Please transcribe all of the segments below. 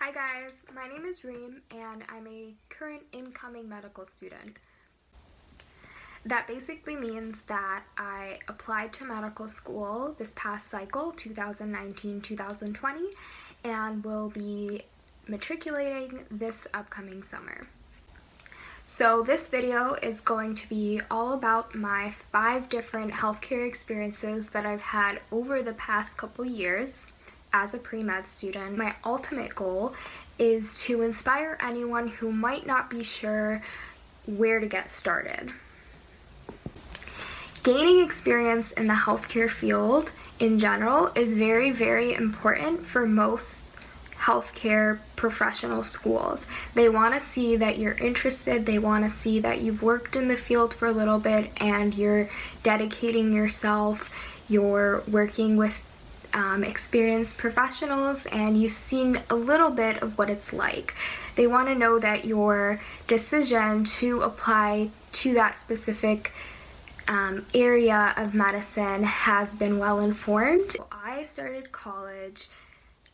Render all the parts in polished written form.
Hi guys, my name is Reem and I'm a current incoming medical student. That basically means that I applied to medical school this past cycle, 2019-2020, and will be matriculating this upcoming summer. So this video is going to be all about my 5 different healthcare experiences that I've had over the past couple years as a pre-med student. My ultimate goal is to inspire anyone who might not be sure where to get started. Gaining experience in the healthcare field in general is very, very important for most healthcare professional schools. They want to see that you're interested, they want to see that you've worked in the field for a little bit and you're dedicating yourself, you're working with experienced professionals and you've seen a little bit of what it's like. They want to know that your decision to apply to that specific area of medicine has been well informed. I started college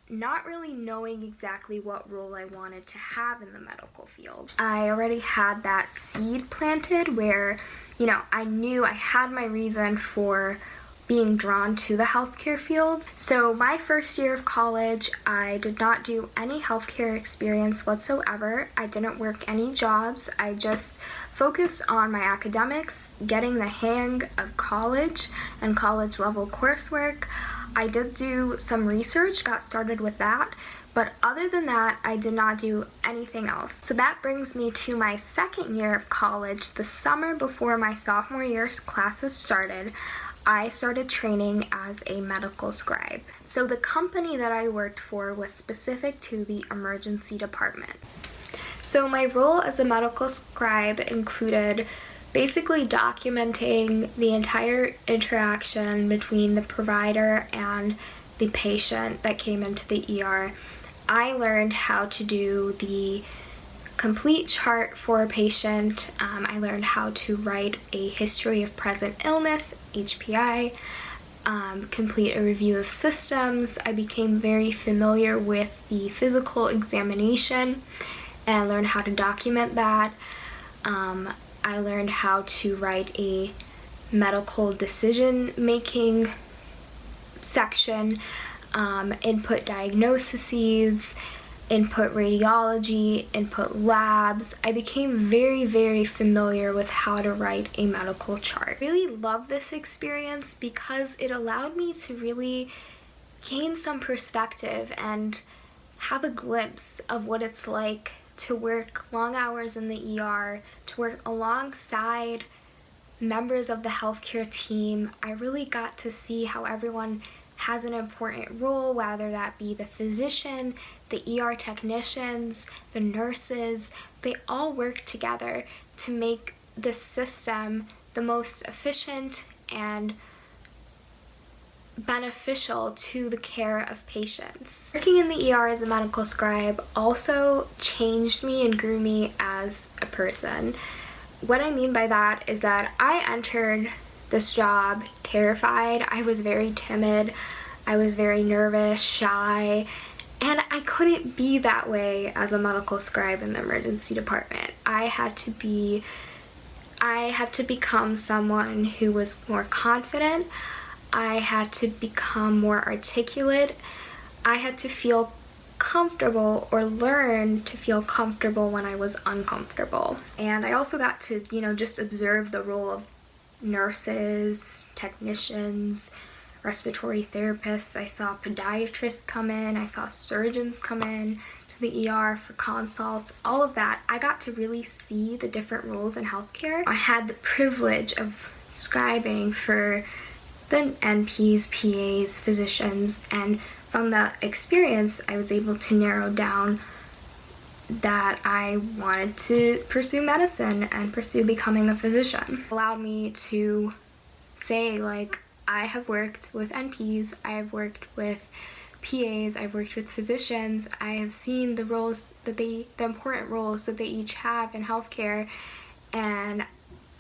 not really knowing exactly what role I wanted to have in the medical field. I already had that seed planted where, I knew I had my reason for being drawn to the healthcare field. So my first year of college, I did not do any healthcare experience whatsoever. I didn't work any jobs. I just focused on my academics, getting the hang of college and college level coursework. I did do some research, got started with that, but other than that, I did not do anything else. So that brings me to my second year of college. The summer before my sophomore year's classes started, I started training as a medical scribe. So the company that I worked for was specific to the emergency department. So my role as a medical scribe included basically documenting the entire interaction between the provider and the patient that came into the ER. I learned how to do the complete chart for a patient. I learned how to write a history of present illness, HPI, complete a review of systems. I became very familiar with the physical examination and learned how to document that. I learned how to write a medical decision-making section, input diagnoses, input radiology, input labs. I became very, very familiar with how to write a medical chart. I really love this experience because it allowed me to really gain some perspective and have a glimpse of what it's like to work long hours in the ER, to work alongside members of the healthcare team. I really got to see how everyone has an important role, whether that be the physician, the ER technicians, the nurses. They all work together to make the system the most efficient and beneficial to the care of patients. Working in the ER as a medical scribe also changed me and grew me as a person. What I mean by that is that I entered this job terrified. I was very timid. I was very nervous, shy, and I couldn't be that way as a medical scribe in the emergency department. I had to become someone who was more confident. I had to become more articulate. I had to feel comfortable or learn to feel comfortable when I was uncomfortable. And I also got to, just observe the role of nurses, technicians, respiratory therapists. I saw podiatrists come in, I saw surgeons come in to the ER for consults, all of that. I got to really see the different roles in healthcare. I had the privilege of scribing for the NPs, PAs, physicians, and from the experience I was able to narrow down that I wanted to pursue medicine and pursue becoming a physician. It allowed me to say, I have worked with NPs, I have worked with PAs, I've worked with physicians, I have seen the roles the important roles that they each have in healthcare, and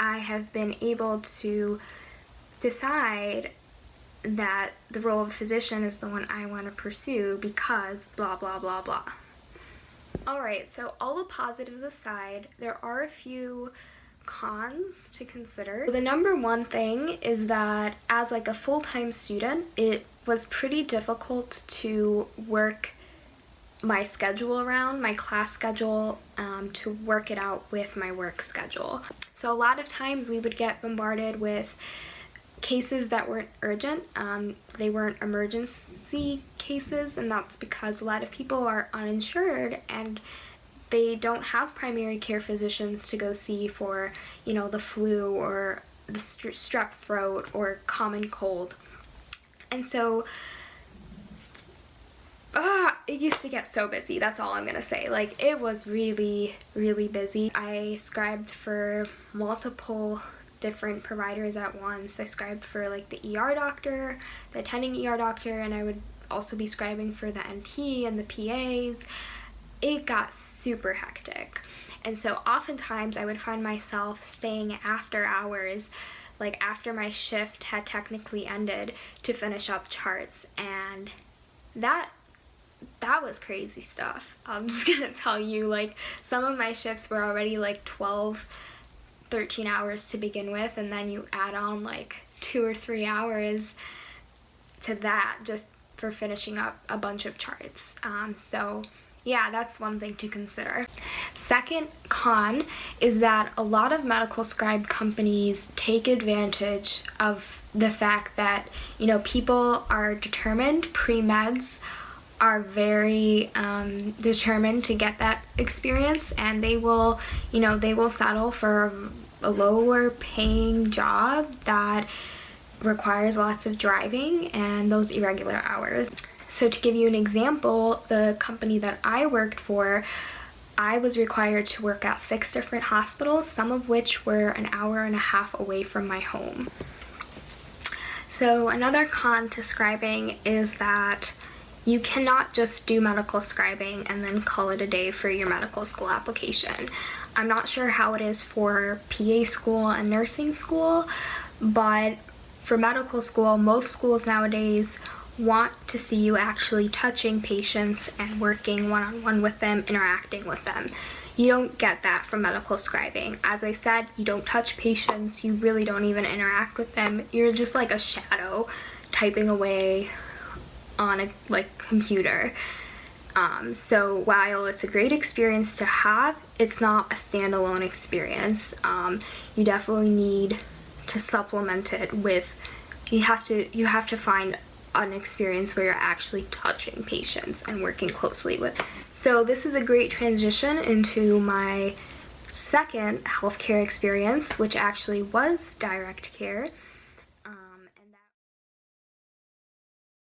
I have been able to decide that the role of physician is the one I want to pursue because blah blah blah blah. Alright, so all the positives aside, there are a few cons to consider. The number one thing is that as like a full-time student, it was pretty difficult to work my schedule around, my class schedule, to work it out with my work schedule. So a lot of times we would get bombarded with cases that weren't urgent. They weren't emergency cases, and that's because a lot of people are uninsured and they don't have primary care physicians to go see for, you know, the flu or the strep throat or common cold. And so it used to get so busy, that's all I'm gonna say. Like, it was really, really busy. I scribed for multiple different providers at once. I scribed for like the ER doctor, the attending ER doctor, and I would also be scribing for the NP and the PAs. It got super hectic. And so oftentimes I would find myself staying after hours, like after my shift had technically ended, to finish up charts, and that was crazy stuff. I'm just gonna tell you, like, some of my shifts were already like 12, 13 hours to begin with, and then you add on like 2 or 3 hours to that just for finishing up a bunch of charts. So yeah, that's one thing to consider. Second con is that a lot of medical scribe companies take advantage of the fact that, you know, people are determined, pre-meds are very determined to get that experience, and they will, you know, they will settle for a lower paying job that requires lots of driving and those irregular hours. So to give you an example, the company that I worked for, I was required to work at 6 different hospitals, some of which were an hour and a half away from my home. So another con to scribing is that you cannot just do medical scribing and then call it a day for your medical school application. I'm not sure how it is for PA school and nursing school, but for medical school, most schools nowadays want to see you actually touching patients and working one-on-one with them, interacting with them. You don't get that from medical scribing. As I said, you don't touch patients, you really don't even interact with them. You're just like a shadow typing away on a computer. So while it's a great experience to have, it's not a standalone experience. You definitely need to supplement it with, you have to find an experience where you're actually touching patients and working closely with. So this is a great transition into my second healthcare experience, which actually was direct care. And that